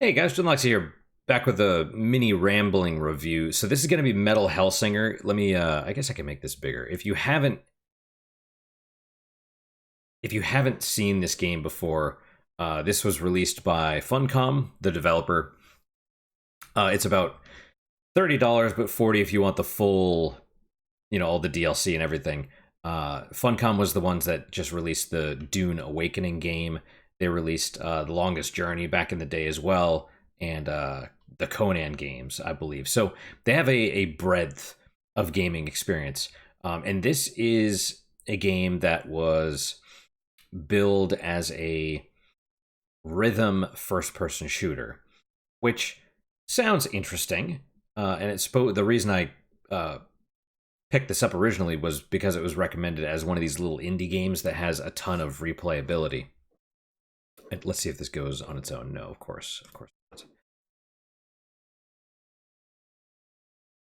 Hey guys, John Lexi here, back with a mini rambling review. So this is going to be Metal Hellsinger. Let me, I guess I can make this bigger. If you haven't seen this game before, this was released by Funcom, the developer. It's about $30, but 40 if you want the full, all the DLC and everything. Funcom was the ones that just released the Dune Awakening game. They released The Longest Journey back in the day as well, and the Conan games, I believe. So they have a breadth of gaming experience. And this is a game that was billed as a rhythm first person shooter, which sounds interesting. And the reason I picked this up originally was because it was recommended as one of these little indie games that has a ton of replayability. And let's see if this goes on its own. No, of course not.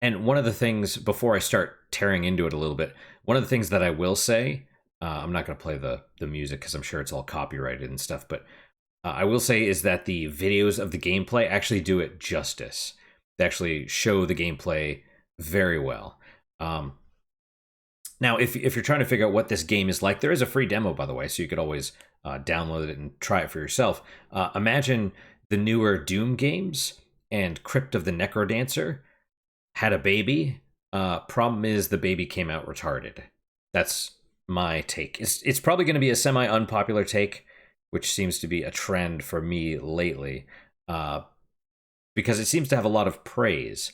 And one of the things, before I start tearing into it a little bit, one of the things that I will say, I'm not going to play the music because I'm sure it's all copyrighted and stuff, but I will say is that the videos of the gameplay actually do it justice. They actually show the gameplay very well. Now, if you're trying to figure out what this game is like, there is a free demo, by the way, so you could always download it and try it for yourself. Imagine the newer Doom games and Crypt of the Necrodancer had a baby. Problem is the baby came out retarded. That's my take. It's probably going to be a semi-unpopular take, which seems to be a trend for me lately, because it seems to have a lot of praise.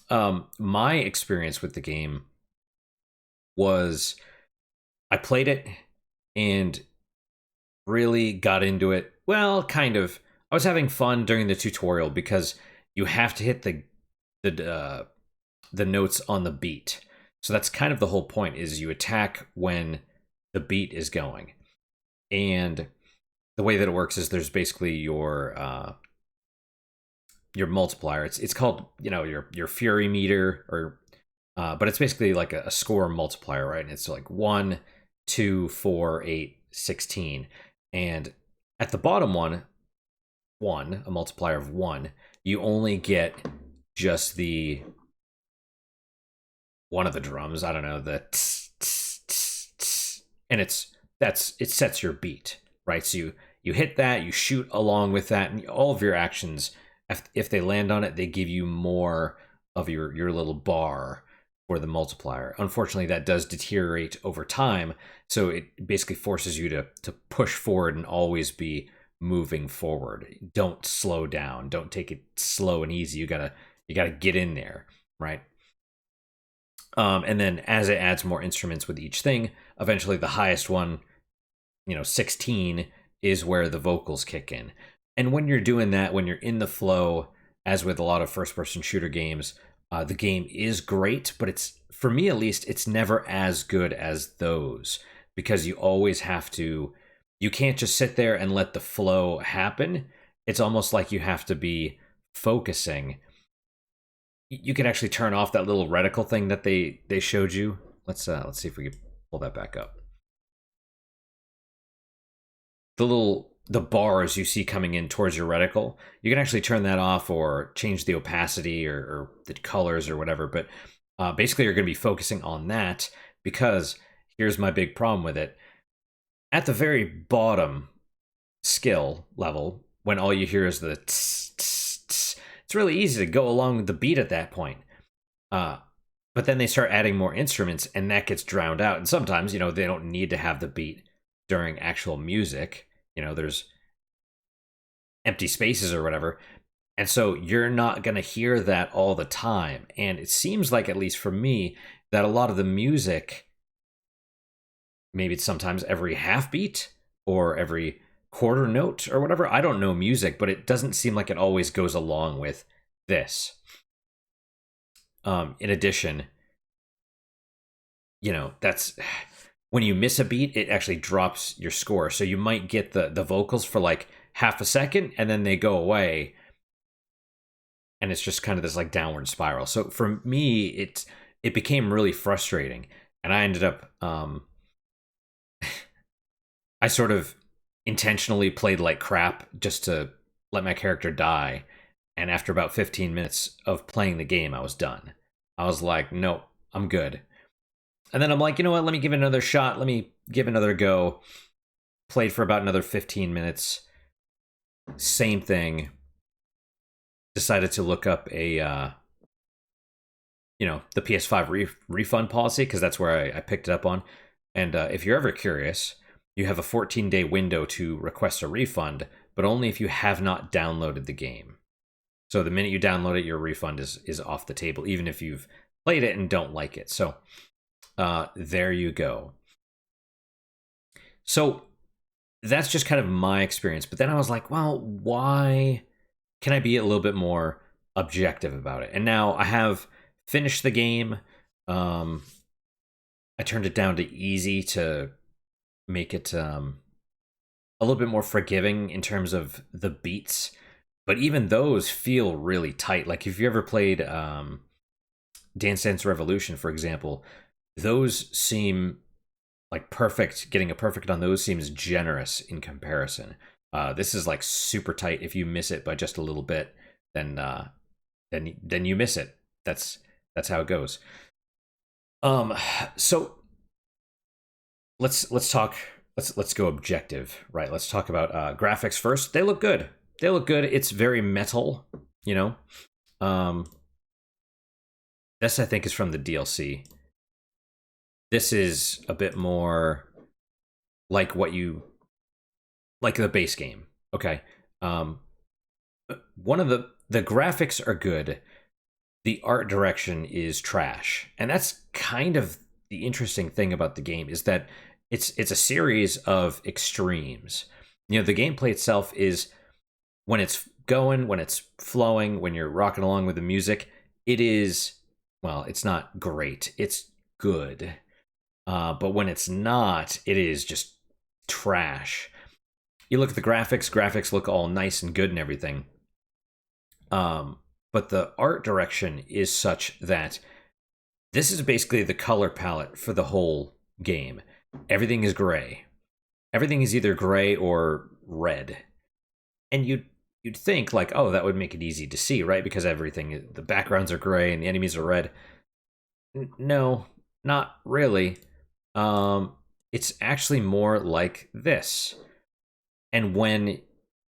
My experience with the game was I played it and really got into it. Well, kind of. I was having fun during the tutorial because you have to hit the notes on the beat. So that's kind of the whole point, is you attack when the beat is going. And the way that it works is there's basically your multiplier. It's called, your fury meter, or but it's basically like a score multiplier, right? And it's like 1, 2, 4, 8, 16. And at the bottom one, a multiplier of 1, you only get just the one of the drums. I don't know, the tss, tss, tss, tss, and it sets your beat, right? So you hit that, you shoot along with that, and all of your actions, if they land on it, they give you more of your little bar for the multiplier. Unfortunately, that does deteriorate over time, so it basically forces you to push forward and always be moving forward. Don't slow down. Don't take it slow and easy. You gotta get in there, right? And then as it adds more instruments with each thing, eventually the highest one, 16, is where the vocals kick in. And when you're doing that, when you're in the flow, as with a lot of first-person shooter games, the game is great, but for me at least, it's never as good as those, because you always have to, you can't just sit there and let the flow happen. It's almost like you have to be focusing. You can actually turn off that little reticle thing that they showed you. Let's see if we can pull that back up. The bars you see coming in towards your reticle, you can actually turn that off or change the opacity or the colors or whatever. But basically, you're going to be focusing on that, because here's my big problem with it. At the very bottom skill level, when all you hear is the tss, tss, tss, it's really easy to go along with the beat at that point. But then they start adding more instruments, and that gets drowned out. And sometimes, they don't need to have the beat during actual music. There's empty spaces or whatever. And so you're not going to hear that all the time. And it seems like, at least for me, that a lot of the music, maybe it's sometimes every half beat or every quarter note or whatever. I don't know music, but it doesn't seem like it always goes along with this. In addition, that's when you miss a beat, it actually drops your score. So you might get the vocals for like half a second, and then they go away, and it's just kind of this like downward spiral. So for me, it became really frustrating, and I ended up I sort of intentionally played like crap just to let my character die. And after about 15 minutes of playing the game, I was done. I was like, nope, I'm good. And then I'm like, you know what? Let me give it another shot. Let me give another go. Played for about another 15 minutes. Same thing. Decided to look up a, the PS5 refund policy, because that's where I picked it up on. And if you're ever curious, you have a 14-day window to request a refund, but only if you have not downloaded the game. So the minute you download it, your refund is off the table, even if you've played it and don't like it. So there you go. So that's just kind of my experience. But then I was like, well, why can I be a little bit more objective about it? And now I have finished the game. I turned it down to easy to make it a little bit more forgiving in terms of the beats. But even those feel really tight. Like if you ever played Dance Dance Revolution, for example, those seem like perfect. Getting a perfect on those seems generous in comparison. This is like super tight. If you miss it by just a little bit, then you miss it. That's how it goes. So let's talk. Let's go objective, right? Let's talk about graphics first. They look good. They look good. It's very metal, you know. This I think is from the DLC. This is a bit more like like the base game. Okay. One of the graphics are good. The art direction is trash. And that's kind of the interesting thing about the game, is that it's a series of extremes. You know, the gameplay itself is, when it's going, when it's flowing, when you're rocking along with the music, it is, well, it's not great. It's good. But when it's not, it is just trash. You look at the graphics look all nice and good and everything. But the art direction is such that this is basically the color palette for the whole game. Everything is gray. Everything is either gray or red. And you'd think like, oh, that would make it easy to see, right? Because the backgrounds are gray and the enemies are red. No, not really. It's actually more like this. And when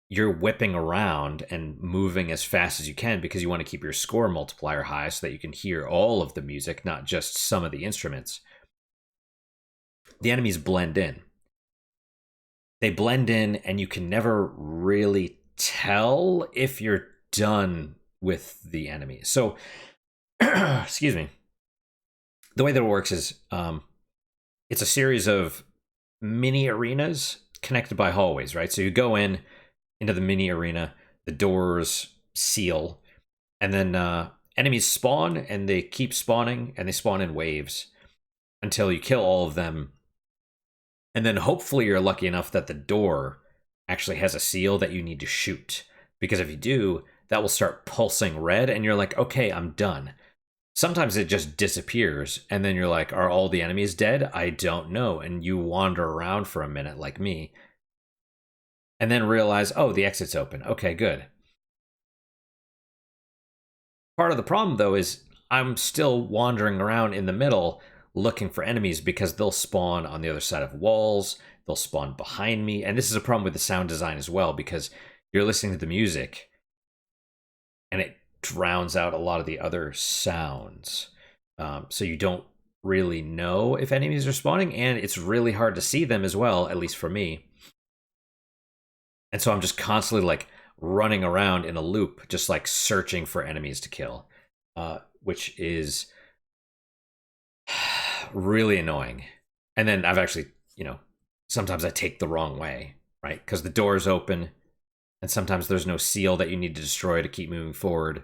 you're whipping around and moving as fast as you can, because you want to keep your score multiplier high so that you can hear all of the music, not just some of the instruments, the enemies blend in. They blend in, and you can never really tell if you're done with the enemy. So, excuse me. The way that it works is it's a series of mini arenas connected by hallways, right? So you go into the mini arena, the doors seal, and then enemies spawn, and they keep spawning, and they spawn in waves until you kill all of them. And then hopefully you're lucky enough that the door actually has a seal that you need to shoot. Because if you do, that will start pulsing red, and you're like, okay, I'm done. Sometimes it just disappears, and then you're like, are all the enemies dead? I don't know. And you wander around for a minute like me, and then realize, oh, the exit's open. Okay, good. Part of the problem, though, is I'm still wandering around in the middle looking for enemies, because they'll spawn on the other side of walls, they'll spawn behind me, and this is a problem with the sound design as well, because you're listening to the music, and it drowns out a lot of the other sounds. So you don't really know if enemies are spawning, and it's really hard to see them as well, at least for me. And so I'm just constantly like running around in a loop, just like searching for enemies to kill, which is really annoying. And then I've actually, sometimes I take the wrong way, right? Because the door's open, and sometimes there's no seal that you need to destroy to keep moving forward.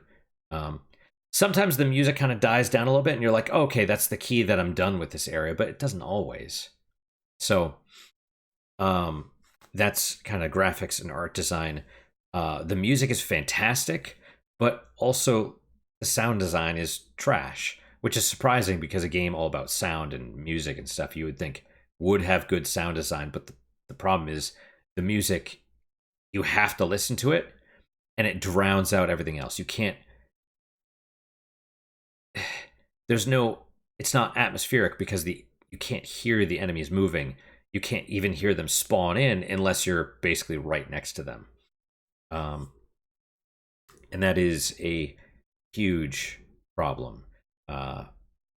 Sometimes the music kind of dies down a little bit, and you're like, oh, okay, that's the key that I'm done with this area, but it doesn't always. So that's kind of graphics and art design. The music is fantastic, but also the sound design is trash, which is surprising, because a game all about sound and music and stuff you would think would have good sound design. But the problem is the music, you have to listen to it, and it drowns out everything else. You can't, there's no, it's not atmospheric because you can't hear the enemies moving. You can't even hear them spawn in unless you're basically right next to them. And that is a huge problem. I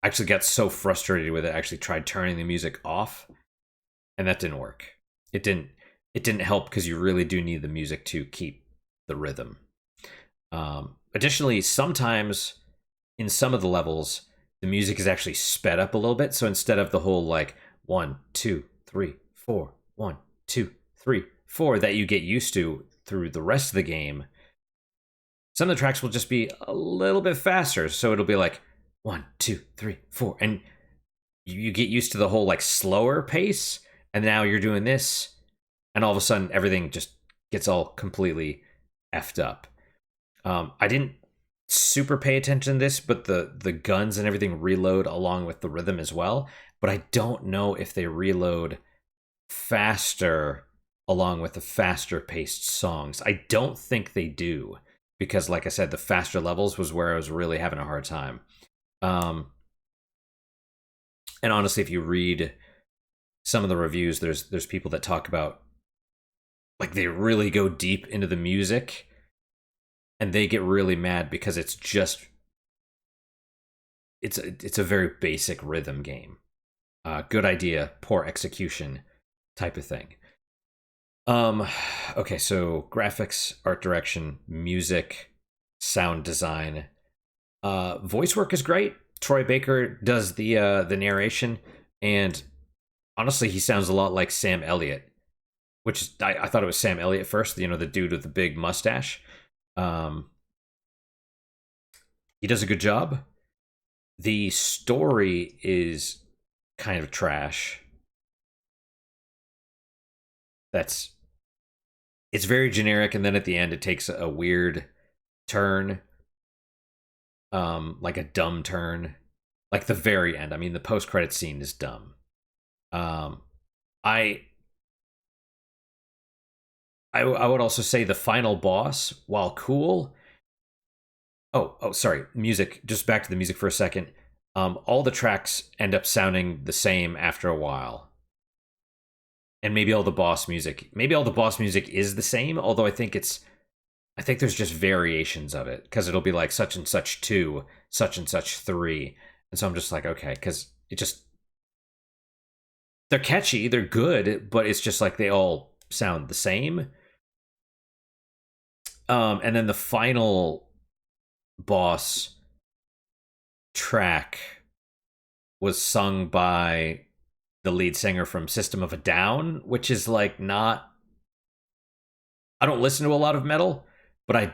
actually got so frustrated with it, I actually tried turning the music off, and that didn't work. It didn't help because you really do need the music to keep the rhythm. Additionally, sometimes in some of the levels, the music is actually sped up a little bit. So instead of the whole like 1, 2, 3, 4, 1, 2, 3, 4 that you get used to through the rest of the game, some of the tracks will just be a little bit faster. So it'll be like 1, 2, 3, 4, and you get used to the whole like slower pace. And now you're doing this, and all of a sudden everything just gets all completely effed up. I didn't super pay attention to this, but the guns and everything reload along with the rhythm as well. But I don't know if they reload faster along with the faster paced songs. I don't think they do, because like I said, the faster levels was where I was really having a hard time. And honestly, if you read some of the reviews, there's people that talk about, like, they really go deep into the music and they get really mad because it's a very basic rhythm game. Good idea, poor execution type of thing. Okay, so graphics, art direction, music, sound design, voice work is great. Troy Baker does the narration, and honestly, he sounds a lot like Sam Elliott, which I thought it was Sam Elliott first, the dude with the big mustache. He does a good job. The story is kind of trash. It's very generic, and then at the end it takes a weird turn, like a dumb turn, like the very end. I mean, the post-credit scene is dumb. I would also say the final boss, while cool. Oh, sorry. Music. Just back to the music for a second. All the tracks end up sounding the same after a while, and maybe all the boss music is the same. Although I think there's just variations of it, because it'll be like such and such 2, such and such 3, and so I'm just like, okay, because they're catchy, they're good, but it's just like they all sound the same. And then the final boss track was sung by the lead singer from System of a Down, which is like not. I don't listen to a lot of metal, but I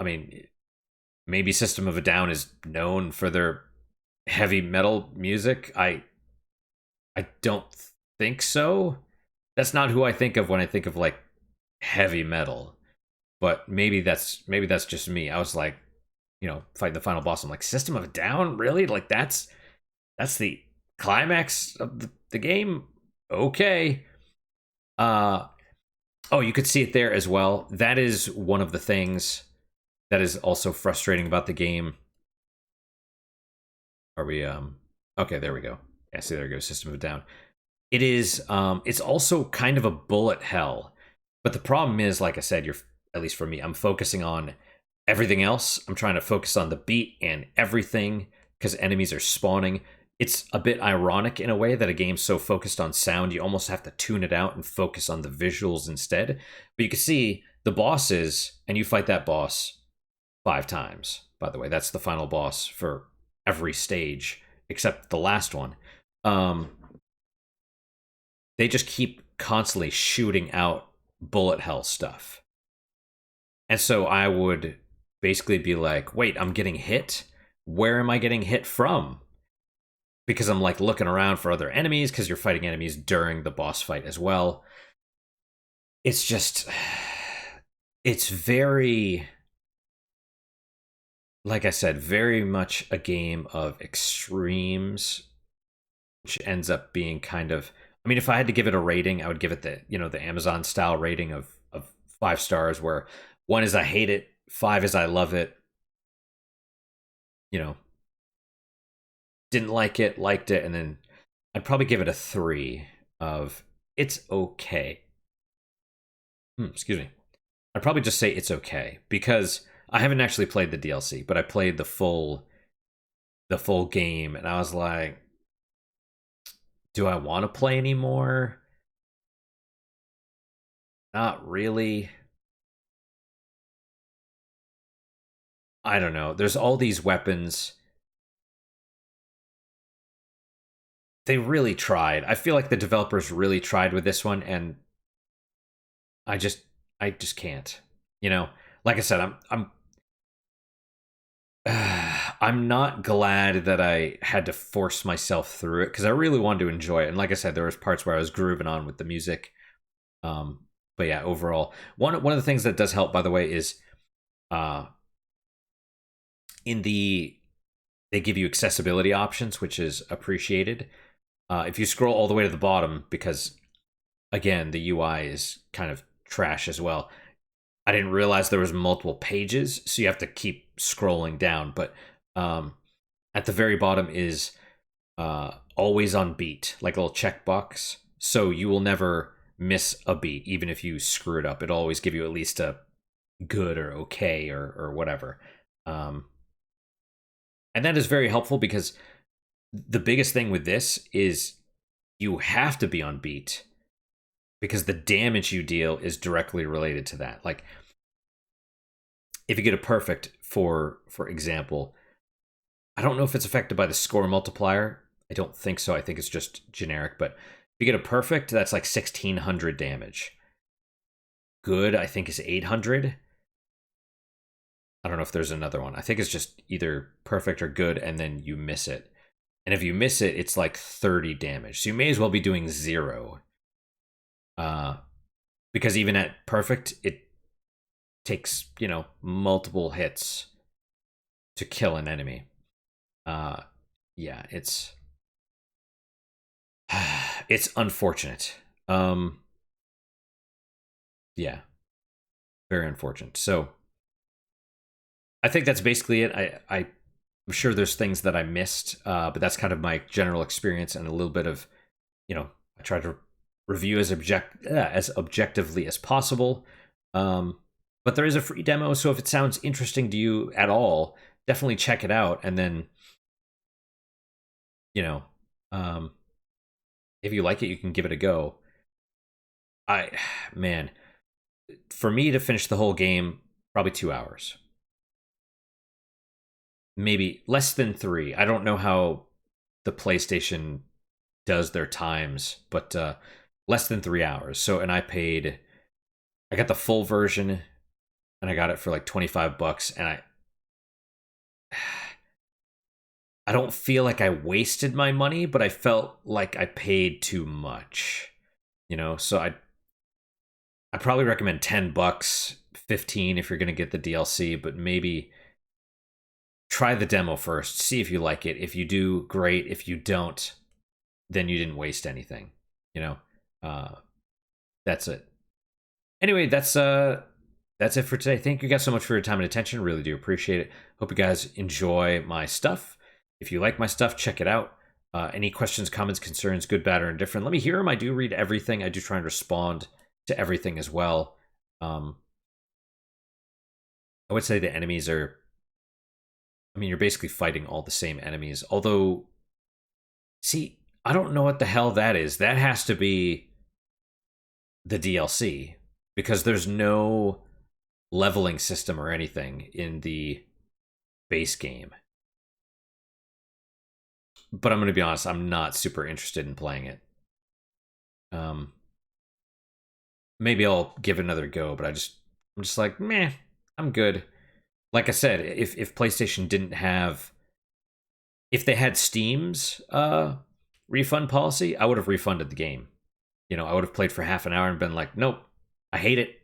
mean, maybe System of a Down is known for their heavy metal music. I don't think so. That's not who I think of when I think of like heavy metal. But maybe that's just me. I was like, fighting the final boss. I'm like, System of a Down, really? Like that's the climax of the game. Okay. Oh, you could see it there as well. That is one of the things that is also frustrating about the game. Are we okay, there we go. Yeah, see, there we go. System of a Down. It is it's also kind of a bullet hell. But the problem is, like I said, at least for me, I'm focusing on everything else. I'm trying to focus on the beat and everything because enemies are spawning. It's a bit ironic in a way that a game's so focused on sound, you almost have to tune it out and focus on the visuals instead. But you can see the bosses, and you fight that boss 5 times, by the way. That's the final boss for every stage except the last one. They just keep constantly shooting out bullet hell stuff. And so I would basically be like, wait, I'm getting hit? Where am I getting hit from? Because I'm like looking around for other enemies, because you're fighting enemies during the boss fight as well. It's just, it's very, like I said, very much a game of extremes, which ends up being kind of, I mean, if I had to give it a rating, I would give it the Amazon style rating of 5 stars, where 1 is I hate it, 5 is I love it. You know, didn't like it, liked it, and then I'd probably give it a 3 of it's okay. Excuse me. I'd probably just say it's okay because I haven't actually played the DLC, but I played the full game, and I was like, do I want to play anymore? Not really. I don't know. There's all these weapons. They really tried. I feel like the developers really tried with this one, and I just I just can't. You know, like I said, I'm not glad that I had to force myself through it because I really wanted to enjoy it. And like I said, there was parts where I was grooving on with the music. But yeah, overall, one of the things that does help, by the way, is uh, in the they give you accessibility options, which is appreciated. If you scroll all the way to the bottom, because again, the UI is kind of trash as well. I didn't realize there was multiple pages, so you have to keep scrolling down. But at the very bottom is always on beat, like a little checkbox. So you will never miss a beat, even if you screw it up. It'll always give you at least a good or okay or whatever. Um, and that is very helpful because the biggest thing with this is you have to be on beat because the damage you deal is directly related to that. Like if you get a perfect, for example, I don't know if it's affected by the score multiplier. I don't think so. I think it's just generic. But if you get a perfect, that's like 1,600 damage. Good, I think, is 800. I don't know if there's another one. I think it's just either perfect or good, and then you miss it. And if you miss it, it's like 30 damage. So you may as well be doing 0. Because even at perfect, it takes, multiple hits to kill an enemy. Yeah, it's unfortunate. Yeah, very unfortunate. So I think that's basically it. I'm sure there's things that I missed, but that's kind of my general experience and a little bit of, I try to review as objectively as possible. But there is a free demo, so if it sounds interesting to you at all, definitely check it out. And then, you know, um, if you like it, you can give it a go. Man, for me to finish the whole game, probably 2 hours, maybe less than 3. I don't know how the PlayStation does their times, but less than 3 hours. So, and I got the full version, and I got it for like $25, and I don't feel like I wasted my money, but I felt like I paid too much, So I probably recommend $10, 15 if you're gonna get the DLC, but maybe try the demo first, see if you like it. If you do, great. If you don't, then you didn't waste anything. That's it. Anyway, that's it for today. Thank you guys so much for your time and attention. Really do appreciate it. Hope you guys enjoy my stuff. If you like my stuff, check it out. Any questions, comments, concerns, good, bad, or indifferent, let me hear them. I do read everything. I do try and respond to everything as well. I would say the enemies are, you're basically fighting all the same enemies. Although, see, I don't know what the hell that is. That has to be the DLC because there's no leveling system or anything in the base game. But I'm going to be honest, I'm not super interested in playing it. Maybe I'll give it another go, but I'm just like, meh, I'm good. Like I said, if PlayStation didn't have, if they had Steam's refund policy, I would have refunded the game. I would have played for half an hour and been like, nope, I hate it,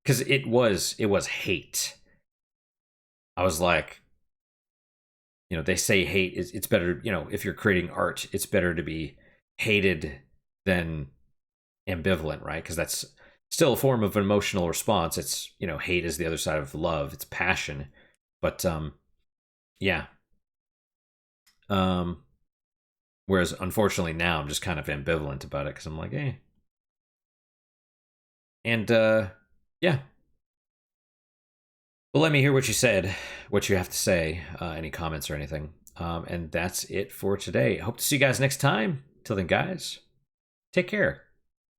because it was hate. I was like, they say hate is, it's better, if you're creating art, it's better to be hated than ambivalent, right? Because still a form of an emotional response. It's, hate is the other side of love. It's passion. But yeah. Whereas unfortunately now I'm just kind of ambivalent about it because I'm like, eh. And yeah. Well, let me hear what you said, what you have to say, any comments or anything. And that's it for today. Hope to see you guys next time. Till then, guys, take care.